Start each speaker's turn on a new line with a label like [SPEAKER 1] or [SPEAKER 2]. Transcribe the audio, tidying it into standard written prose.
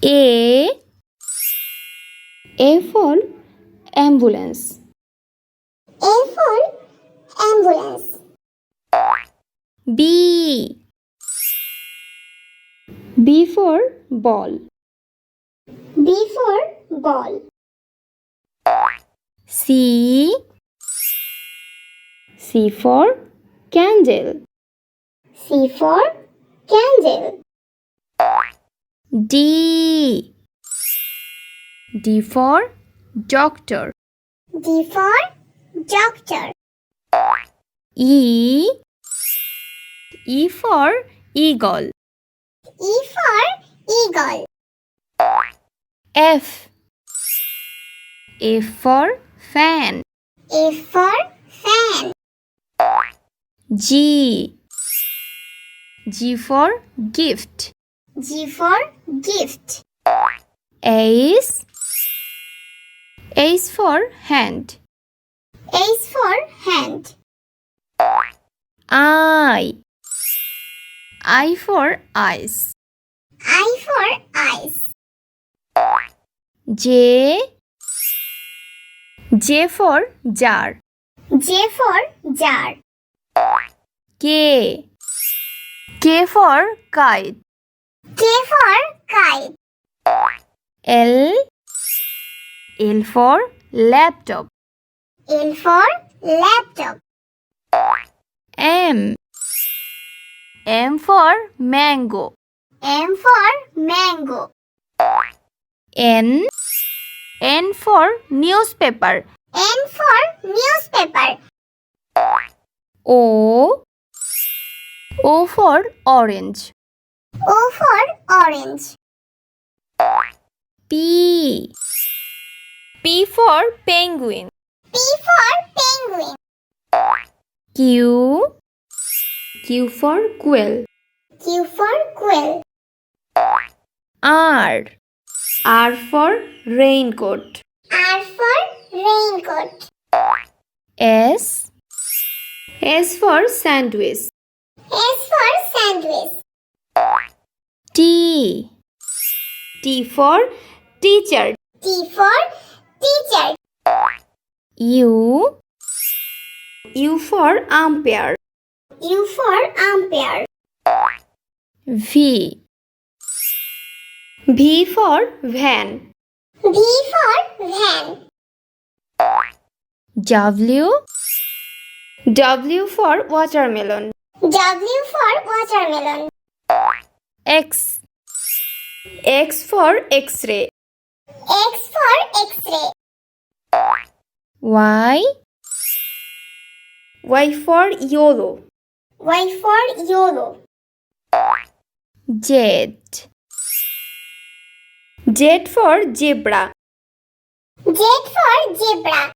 [SPEAKER 1] A for ambulance.
[SPEAKER 2] A for ambulance.
[SPEAKER 1] B for ball.
[SPEAKER 2] B for ball.
[SPEAKER 1] C for candle.
[SPEAKER 2] C for candle.
[SPEAKER 1] D for doctor.
[SPEAKER 2] D for doctor.
[SPEAKER 1] E for eagle.
[SPEAKER 2] E for eagle.
[SPEAKER 1] F for fan.
[SPEAKER 2] F for fan.
[SPEAKER 1] G for gift.
[SPEAKER 2] G for gift.
[SPEAKER 1] H for hand.
[SPEAKER 2] H for hand.
[SPEAKER 1] I for eyes.
[SPEAKER 2] I for eyes.
[SPEAKER 1] J for jar.
[SPEAKER 2] J for jar.
[SPEAKER 1] K for kite.
[SPEAKER 2] K for kite.
[SPEAKER 1] L for laptop.
[SPEAKER 2] L for laptop.
[SPEAKER 1] M for mango.
[SPEAKER 2] M for mango.
[SPEAKER 1] N for newspaper.
[SPEAKER 2] N for newspaper.
[SPEAKER 1] O for orange.
[SPEAKER 2] O for orange.
[SPEAKER 1] P for penguin.
[SPEAKER 2] P for penguin.
[SPEAKER 1] Q for quail.
[SPEAKER 2] Q for quill.
[SPEAKER 1] R for raincoat.
[SPEAKER 2] R for raincoat.
[SPEAKER 1] S for sandwich.
[SPEAKER 2] S for sandwich.
[SPEAKER 1] T for teacher.
[SPEAKER 2] T for teacher.
[SPEAKER 1] U for umpire.
[SPEAKER 2] U for umpire.
[SPEAKER 1] V for van.
[SPEAKER 2] V for van.
[SPEAKER 1] W for watermelon.
[SPEAKER 2] W for watermelon.
[SPEAKER 1] X for x-ray.
[SPEAKER 2] X for x-ray.
[SPEAKER 1] Y for yellow.
[SPEAKER 2] Y for yellow.
[SPEAKER 1] Z for zebra.
[SPEAKER 2] Z for zebra.